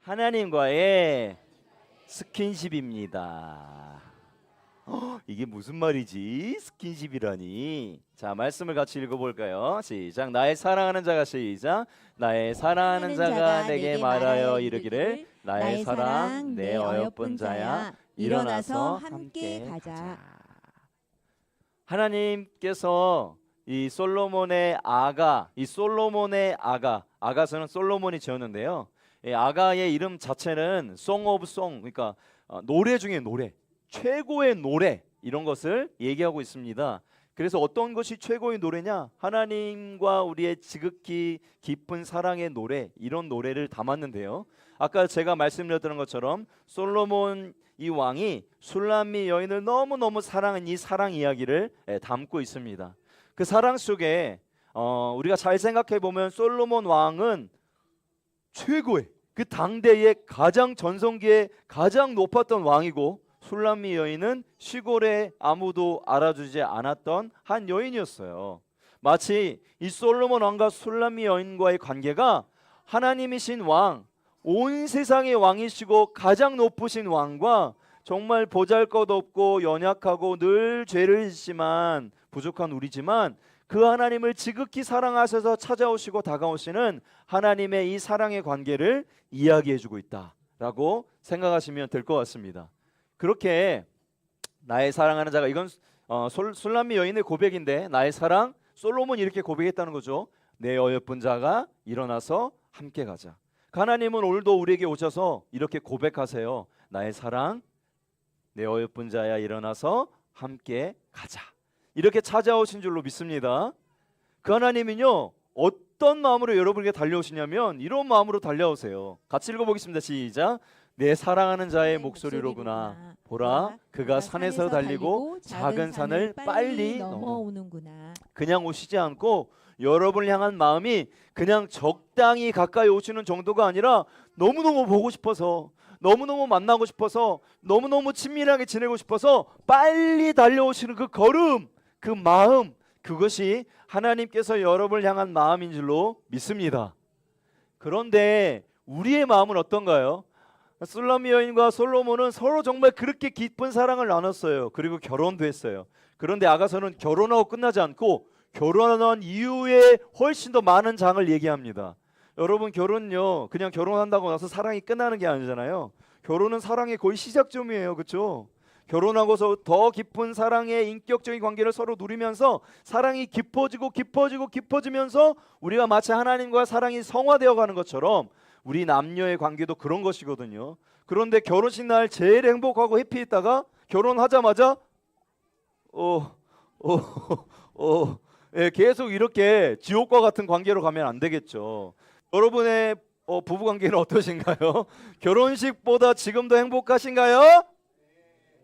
하나님과의 스킨십입니다. 이게 무슨 말이지? 스킨십이라니. 자, 말씀을 같이 읽어볼까요? 시작. 나의 사랑하는 자가 시작. 나의 사랑하는 자가 내게 말하여 이르기를 나의 사랑 내 어여쁜 자야 일어나서 함께 가자. 하나님께서 이 솔로몬의 아가서는 솔로몬이 지었는데요. 이 아가의 이름 자체는 Song of Song, 그러니까 노래 중에 노래, 최고의 노래, 이런 것을 얘기하고 있습니다. 그래서 어떤 것이 최고의 노래냐? 하나님과 우리의 지극히 깊은 사랑의 노래, 이런 노래를 담았는데요. 아까 제가 말씀드렸던 것처럼 솔로몬 이 왕이 술람미 여인을 너무너무 사랑한 이 사랑 이야기를 담고 있습니다. 그 사랑 속에 우리가 잘 생각해 보면 솔로몬 왕은 최고의, 그 당대의 가장 전성기에 가장 높았던 왕이고, 술람미 여인은 시골에 아무도 알아주지 않았던 한 여인이었어요. 마치 이 솔로몬 왕과 술람미 여인과의 관계가 하나님이신 왕, 온 세상의 왕이시고 가장 높으신 왕과 정말 보잘것없고 연약하고 늘 죄를 짓지만 부족한 우리지만 그 하나님을 지극히 사랑하셔서 찾아오시고 다가오시는 하나님의 이 사랑의 관계를 이야기해주고 있다라고 생각하시면 될 것 같습니다. 그렇게 나의 사랑하는 자가, 이건 술람미 여인의 고백인데, 나의 사랑, 솔로몬이 이렇게 고백했다는 거죠. 내 어여쁜 자가 일어나서 함께 가자. 하나님은 오늘도 우리에게 오셔서 이렇게 고백하세요. 나의 사랑, 내 어여쁜 자야 일어나서 함께 가자. 이렇게 찾아오신 줄로 믿습니다. 그 하나님은요, 어떤 마음으로 여러분에게 달려오시냐면 이런 마음으로 달려오세요. 같이 읽어보겠습니다. 시작. 내 사랑하는 자의 목소리로구나. 보라, 그가 산에서 달리고 작은 산을 빨리 넘어오는구나. 그냥 오시지 않고 여러분을 향한 마음이 그냥 적당히 가까이 오시는 정도가 아니라 너무너무 보고 싶어서, 너무너무 만나고 싶어서, 너무너무 친밀하게 지내고 싶어서 빨리 달려오시는 그 걸음, 그 마음, 그것이 하나님께서 여러분을 향한 마음인 줄로 믿습니다. 그런데 우리의 마음은 어떤가요? 술람미 여인과 솔로몬은 서로 정말 그렇게 깊은 사랑을 나눴어요. 그리고 결혼도 했어요. 그런데 아가서는 결혼하고 끝나지 않고 결혼한 이후에 훨씬 더 많은 장을 얘기합니다. 여러분, 결혼은요, 그냥 결혼한다고 나서 사랑이 끝나는 게 아니잖아요. 결혼은 사랑의 거의 시작점이에요. 그렇죠? 결혼하고서 더 깊은 사랑의 인격적인 관계를 서로 누리면서 사랑이 깊어지면서 우리가 마치 하나님과 사랑이 성화되어 가는 것처럼 우리 남녀의 관계도 그런 것이거든요. 그런데 결혼식 날 제일 행복하고 해피했다가 결혼하자마자 계속 이렇게 지옥과 같은 관계로 가면 안 되겠죠. 여러분의 부부 관계는 어떠신가요? 결혼식보다 지금도 행복하신가요?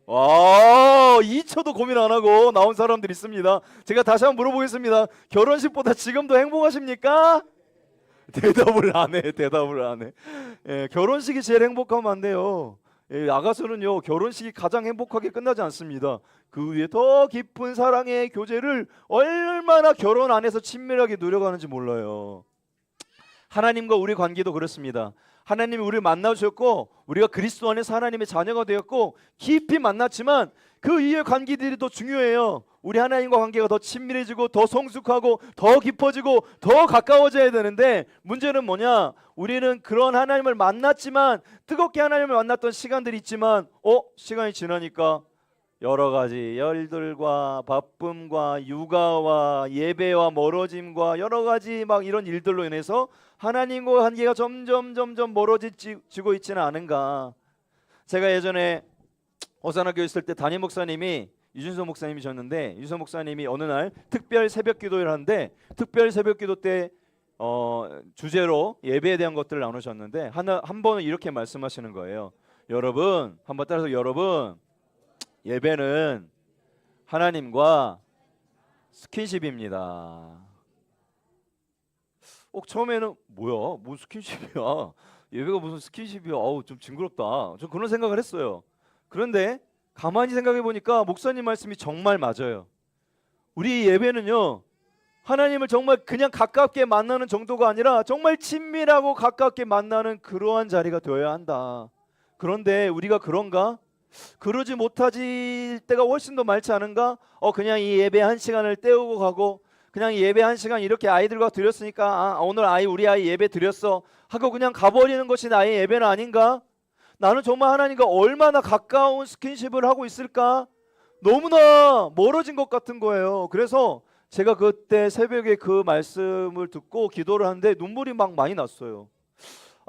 와, 2초도 고민 안 하고 나온 사람들 있습니다. 제가 다시 한번 물어보겠습니다. 결혼식보다 지금도 행복하십니까? 대답을 안 해. 예, 결혼식이 제일 행복하면 안 돼요. 예, 아가서는요, 결혼식이 가장 행복하게 끝나지 않습니다. 그 위에 더 깊은 사랑의 교제를 얼마나 결혼 안에서 친밀하게 누려가는지 몰라요. 하나님과 우리 관계도 그렇습니다. 하나님이 우리를 만나주셨고 우리가 그리스도 안에서 하나님의 자녀가 되었고 깊이 만났지만 그 이후의 관계들이 더 중요해요. 우리 하나님과 관계가 더 친밀해지고 더 성숙하고 더 깊어지고 더 가까워져야 되는데, 문제는 뭐냐? 우리는 그런 하나님을 만났지만, 뜨겁게 하나님을 만났던 시간들이 있지만 시간이 지나니까 여러 가지 열들과 바쁨과 육아와 예배와 멀어짐과 여러 가지 막 이런 일들로 인해서 하나님과 관계가 점점 멀어지고 있지는 않은가. 제가 예전에 호산학교 있을 때 담임 목사님이 유준서 목사님이셨는데, 유준서 목사님이 어느 날 특별 새벽 기도를 하는데, 특별 새벽 기도 때 주제로 예배에 대한 것들을 나누셨는데 한 번은 이렇게 말씀하시는 거예요. 여러분, 한번 따라서, 여러분, 예배는 하나님과 스킨십입니다. 처음에는 뭐야? 뭔 스킨십이야? 예배가 무슨 스킨십이야? 좀 징그럽다. 저 그런 생각을 했어요. 그런데 가만히 생각해 보니까 목사님 말씀이 정말 맞아요. 우리 예배는요, 하나님을 정말 그냥 가깝게 만나는 정도가 아니라 정말 친밀하고 가깝게 만나는 그러한 자리가 되어야 한다. 그런데 우리가 그런가? 그러지 못하지 때가 훨씬 더 많지 않은가? 그냥 이 예배 한 시간을 때우고 가고 그냥 예배 한 시간 이렇게 아이들과 드렸으니까 오늘 우리 아이 예배 드렸어 하고 그냥 가버리는 것이 나의 예배는 아닌가? 나는 정말 하나님과 얼마나 가까운 스킨십을 하고 있을까? 너무나 멀어진 것 같은 거예요. 그래서 제가 그때 새벽에 그 말씀을 듣고 기도를 하는데 눈물이 막 많이 났어요.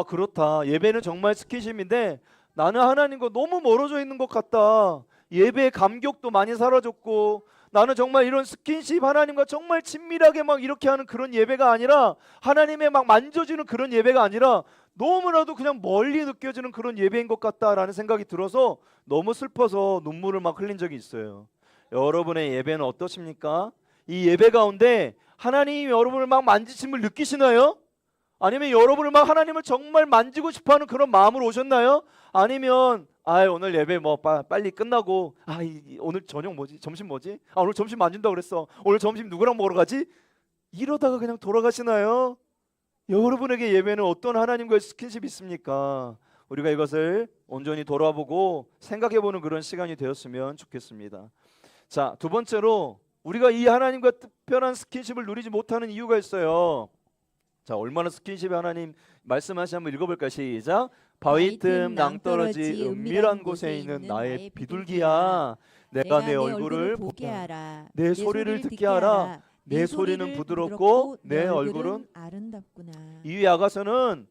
그렇다. 예배는 정말 스킨십인데 나는 하나님과 너무 멀어져 있는 것 같다. 예배의 감격도 많이 사라졌고 나는 정말 이런 스킨십 하나님과 정말 친밀하게 막 이렇게 하는 그런 예배가 아니라 하나님의 막 만져지는 그런 예배가 아니라 너무나도 그냥 멀리 느껴지는 그런 예배인 것 같다라는 생각이 들어서 너무 슬퍼서 눈물을 막 흘린 적이 있어요. 여러분의 예배는 어떠십니까? 이 예배 가운데 하나님이 여러분을 막 만지심을 느끼시나요? 아니면 여러분을 막 하나님을 정말 만지고 싶어하는 그런 마음으로 오셨나요? 아니면 오늘 예배 뭐 빨리 끝나고 오늘 저녁 뭐지? 점심 뭐지? 오늘 점심 만진다고 그랬어. 오늘 점심 누구랑 먹으러 가지? 이러다가 그냥 돌아가시나요? 여러분에게 예배는 어떤 하나님과의 스킨십이 있습니까? 우리가 이것을 온전히 돌아보고 생각해보는 그런 시간이 되었으면 좋겠습니다. 자, 두 번째로 우리가 이 하나님과 특별한 스킨십을 누리지 못하는 이유가 있어요. 자, 얼마나 스킨십이 하나님 말씀하시 한번 읽어볼까요? 시작. 바위 틈 낭떠러지 은밀한 곳에 있는 나의 비둘기야, 내가 내 얼굴을 보게 하라. 내 소리를 듣게 하라. 내 소리는 부드럽고 내 얼굴은 아름답구나. 이 야가서는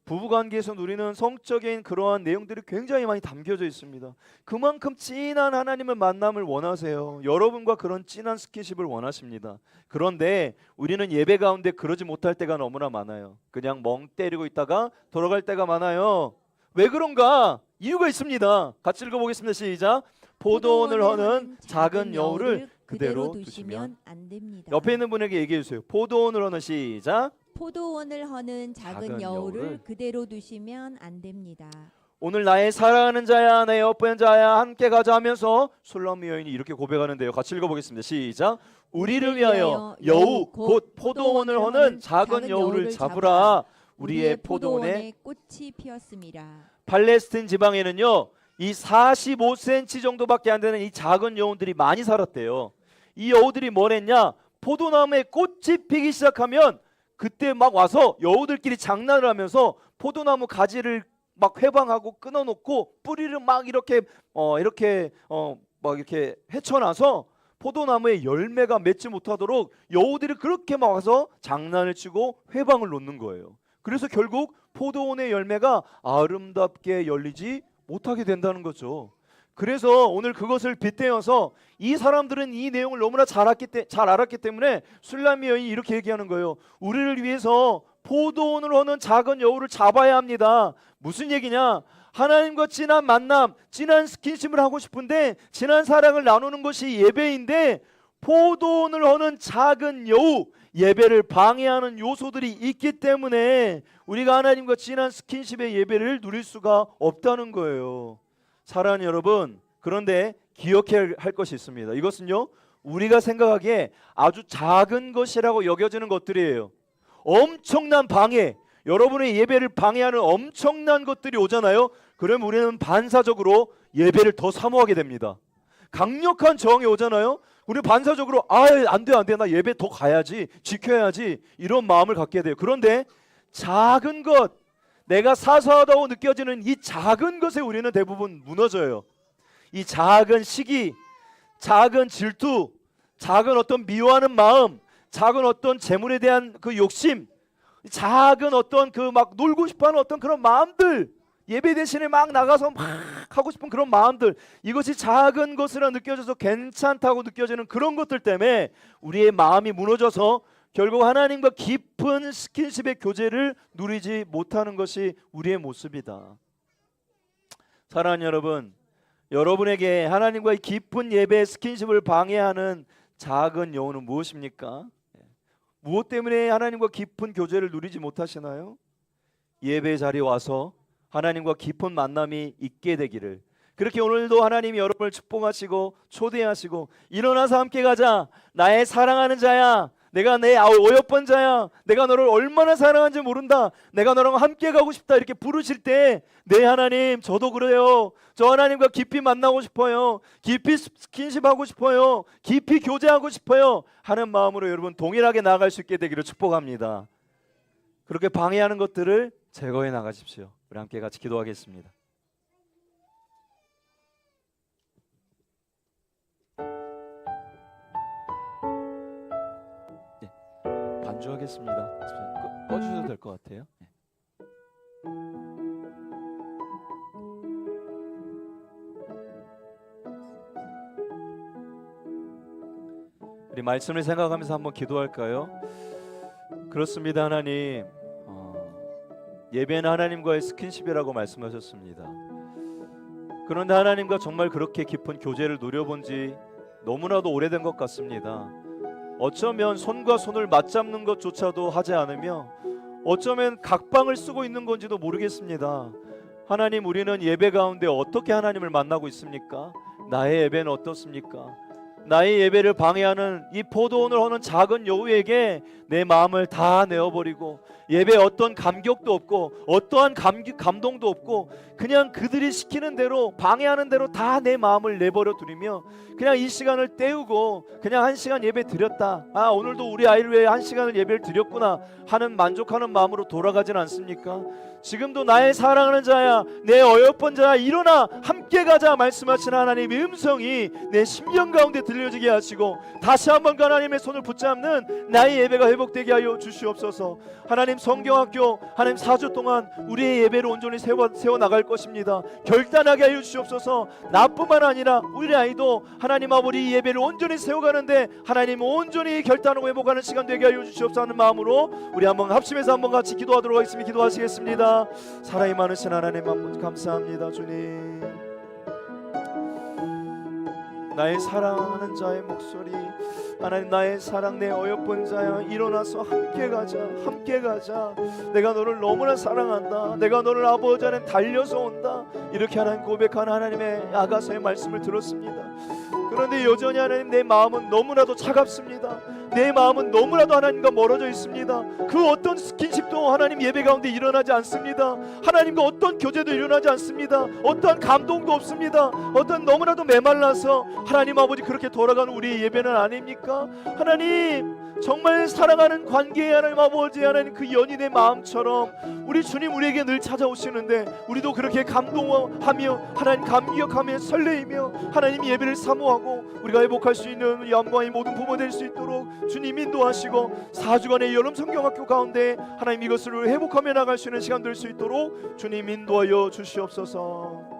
부부관계에서 누리는 성적인 그러한 내용들이 굉장히 많이 담겨져 있습니다. 그만큼 진한 하나님을 만남을 원하세요. 여러분과 그런 진한 스킨십을 원하십니다. 그런데 우리는 예배 가운데 그러지 못할 때가 너무나 많아요. 그냥 멍 때리고 있다가 돌아갈 때가 많아요. 왜 그런가? 이유가 있습니다. 같이 읽어보겠습니다. 시작. 포도원을 허는 작은 여우를 그대로 두시면 안 됩니다. 옆에 있는 분에게 얘기해 주세요. 포도원을 허는 시작. 포도원을 허는 작은 여우를 그대로 두시면 안 됩니다. 오늘 나의 사랑하는 자야, 내 옆에 자야, 함께 가자 하면서 술람미 여인이 이렇게 고백하는데요. 같이 읽어보겠습니다. 시작. 우리를 위하여 여우 곧 포도원을 허는 작은 여우를 잡으라. 우리의 포도원에 꽃이 피었습니다. 팔레스틴 지방에는요, 이 45cm 정도밖에 안 되는 이 작은 여우들이 많이 살았대요. 이 여우들이 뭘 했냐? 포도나무에 꽃이 피기 시작하면 그때 막 와서 여우들끼리 장난을 하면서 포도나무 가지를 막 회방하고 끊어놓고 뿌리를 막 이렇게 헤쳐놔서 포도나무에 열매가 맺지 못하도록 여우들이 그렇게 막 와서 장난을 치고 회방을 놓는 거예요. 그래서 결국 포도원의 열매가 아름답게 열리지 못하게 된다는 거죠. 그래서 오늘 그것을 빗대어서 이 사람들은 이 내용을 너무나 잘 알았기 때문에 술람미 여인이 이렇게 얘기하는 거예요. 우리를 위해서 포도원을 허는 작은 여우를 잡아야 합니다. 무슨 얘기냐? 하나님과 진한 만남, 진한 스킨십을 하고 싶은데 진한 사랑을 나누는 것이 예배인데 포도원을 허는 작은 여우, 예배를 방해하는 요소들이 있기 때문에 우리가 하나님과 진한 스킨십의 예배를 누릴 수가 없다는 거예요. 사랑하는 여러분, 그런데 기억해야 할 것이 있습니다. 이것은요, 우리가 생각하기에 아주 작은 것이라고 여겨지는 것들이에요. 엄청난 방해, 여러분의 예배를 방해하는 엄청난 것들이 오잖아요. 그러면 우리는 반사적으로 예배를 더 사모하게 됩니다. 강력한 저항이 오잖아요. 우리 반사적으로 안 돼, 나 예배 더 가야지, 지켜야지, 이런 마음을 갖게 돼요. 그런데 작은 것, 내가 사소하다고 느껴지는 이 작은 것에 우리는 대부분 무너져요. 이 작은 시기, 작은 질투, 작은 어떤 미워하는 마음, 작은 어떤 재물에 대한 그 욕심, 작은 어떤 그 막 놀고 싶어하는 어떤 그런 마음들, 예배 대신에 막 나가서 막 하고 싶은 그런 마음들, 이것이 작은 것이라 느껴져서 괜찮다고 느껴지는 그런 것들 때문에 우리의 마음이 무너져서 결국 하나님과 깊은 스킨십의 교제를 누리지 못하는 것이 우리의 모습이다. 사랑하는 여러분, 여러분에게 하나님과의 깊은 예배의 스킨십을 방해하는 작은 여우는 무엇입니까? 무엇 때문에 하나님과 깊은 교제를 누리지 못하시나요? 예배 자리에 와서 하나님과 깊은 만남이 있게 되기를, 그렇게 오늘도 하나님이 여러분을 축복하시고 초대하시고 일어나서 함께 가자, 나의 사랑하는 자야, 내가 내 어여쁜 자야. 내가 너를 얼마나 사랑하는지 모른다. 내가 너랑 함께 가고 싶다. 이렇게 부르실 때 네 하나님 저도 그래요. 저 하나님과 깊이 만나고 싶어요. 깊이 스킨십하고 싶어요. 깊이 교제하고 싶어요 하는 마음으로 여러분 동일하게 나아갈 수 있게 되기를 축복합니다. 그렇게 방해하는 것들을 제거해 나가십시오. 우리 함께 같이 기도하겠습니다. 네, 반주하겠습니다. 꺼주셔도 될 것 같아요. 네. 우리 말씀을 생각하면서 한번 기도할까요? 그렇습니다. 하나님, 예배는 하나님과의 스킨십이라고 말씀하셨습니다. 그런데 하나님과 정말 그렇게 깊은 교제를 누려본 지 너무나도 오래된 것 같습니다. 어쩌면 손과 손을 맞잡는 것조차도 하지 않으며 어쩌면 각방을 쓰고 있는 건지도 모르겠습니다. 하나님, 우리는 예배 가운데 어떻게 하나님을 만나고 있습니까? 나의 예배는 어떻습니까? 나의 예배를 방해하는 이 포도원을 하는 작은 여우에게 내 마음을 다 내어버리고 예배에 어떤 감격도 없고 어떠한 감동도 없고 그냥 그들이 시키는 대로 방해하는 대로 다 내 마음을 내버려 두리며 그냥 이 시간을 때우고 그냥 한 시간 예배 드렸다. 오늘도 우리 아이를 위해 한 시간을 예배를 드렸구나 하는 만족하는 마음으로 돌아가진 않습니까? 지금도 나의 사랑하는 자야, 내 어여쁜 자야, 일어나 함께 가자 말씀하시는 하나님의 음성이 내 심령 가운데 들려지게 하시고 다시 한번 하나님의 손을 붙잡는 나의 예배가 회복되게 하여 주시옵소서. 하나님, 성경학교 하나님 4주 동안 우리의 예배를 온전히 세워 나갈 것입니다. 결단하게 하여 주시옵소서. 나뿐만 아니라 우리 아이도 하나님 아버지 예배를 온전히 세워가는데 하나님 온전히 결단하고 회복하는 시간 되게 하여 주시옵소서 하는 마음으로 우리 한번 합심해서 한번 같이 기도하도록 하겠습니다. 기도하시겠습니다. 사랑이 많으신 하나님 한번 감사합니다. 주님, 나의 사랑하는 자의 목소리, 하나님 나의 사랑, 내 어여쁜 자야, 일어나서 함께 가자, 함께 가자. 내가 너를 너무나 사랑한다. 내가 너를 아버지 안에 달려서 온다. 이렇게 하나님 고백하는 하나님의 아가서의 말씀을 들었습니다. 그런데 여전히 하나님 내 마음은 너무나도 차갑습니다. 내 마음은 너무나도 하나님과 멀어져 있습니다. 그 어떤 스킨십도 하나님 예배 가운데 일어나지 않습니다. 하나님과 어떤 교제도 일어나지 않습니다. 어떠한 감동도 없습니다. 어떤 너무나도 메말라서 하나님 아버지 그렇게 돌아가는 우리의 예배는 아닙니까? 하나님, 정말 사랑하는 관계의 하나님 아버지, 하나님 그 연인의 마음처럼 우리 주님 우리에게 늘 찾아오시는데 우리도 그렇게 감동하며 하나님 감격하며 설레이며 하나님 예배를 사모하고 우리가 회복할 수 있는 영광의 모든 부모 될 수 있도록 주님 인도하시고 4주간의 여름 성경학교 가운데 하나님 이것을 회복하며 나갈 수 있는 시간 될 수 있도록 주님 인도하여 주시옵소서.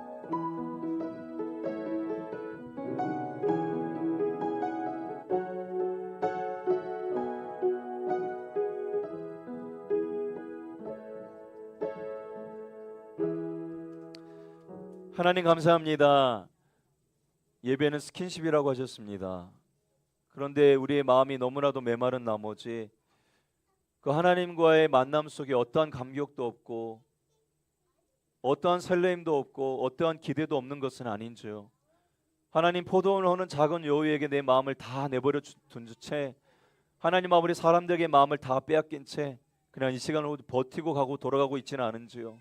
하나님 감사합니다. 예배는 스킨십이라고 하셨습니다. 그런데 우리의 마음이 너무나도 메마른 나머지 그 하나님과의 만남 속에 어떠한 감격도 없고 어떠한 설레임도 없고 어떠한 기대도 없는 것은 아닌지요. 하나님, 포도원을 하는 작은 여우에게 내 마음을 다 내버려 둔 채 하나님 아버지 사람들에게 마음을 다 빼앗긴 채 그냥 이 시간을 버티고 가고 돌아가고 있지는 않은지요.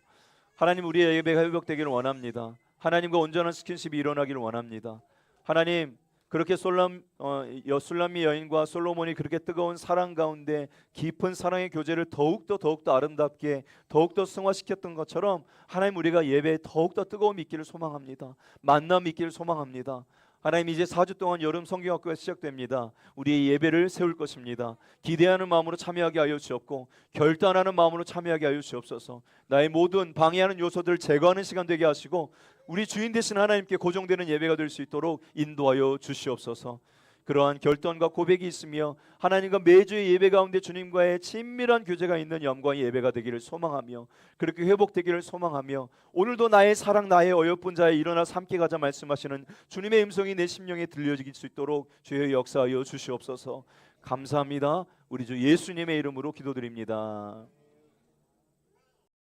하나님, 우리의 예배가 회복되기를 원합니다. 하나님과 온전한 스킨십이 일어나기를 원합니다. 하나님, 그렇게 술람미 여인과 솔로몬이 그렇게 뜨거운 사랑 가운데 깊은 사랑의 교제를 더욱더 아름답게 더욱더 승화시켰던 것처럼 하나님, 우리가 예배에 더욱더 뜨거움이 있기를 소망합니다. 만남이 있기를 소망합니다. 하나님, 이제 4주 동안 여름 성경학교가 시작됩니다. 우리의 예배를 세울 것입니다. 기대하는 마음으로 참여하게 하여 주옵고 결단하는 마음으로 참여하게 하여 주옵소서. 나의 모든 방해하는 요소들을 제거하는 시간 되게 하시고 우리 주인 되신 하나님께 고정되는 예배가 될 수 있도록 인도하여 주시옵소서. 그러한 결단과 고백이 있으며 하나님과 매주의 예배 가운데 주님과의 친밀한 교제가 있는 영광의 예배가 되기를 소망하며 그렇게 회복되기를 소망하며 오늘도 나의 사랑, 나의 어여쁜 자에 일어나서 함께 가자 말씀하시는 주님의 음성이 내 심령에 들려질 수 있도록 주의 역사하여 주시옵소서. 감사합니다. 우리 주 예수님의 이름으로 기도드립니다.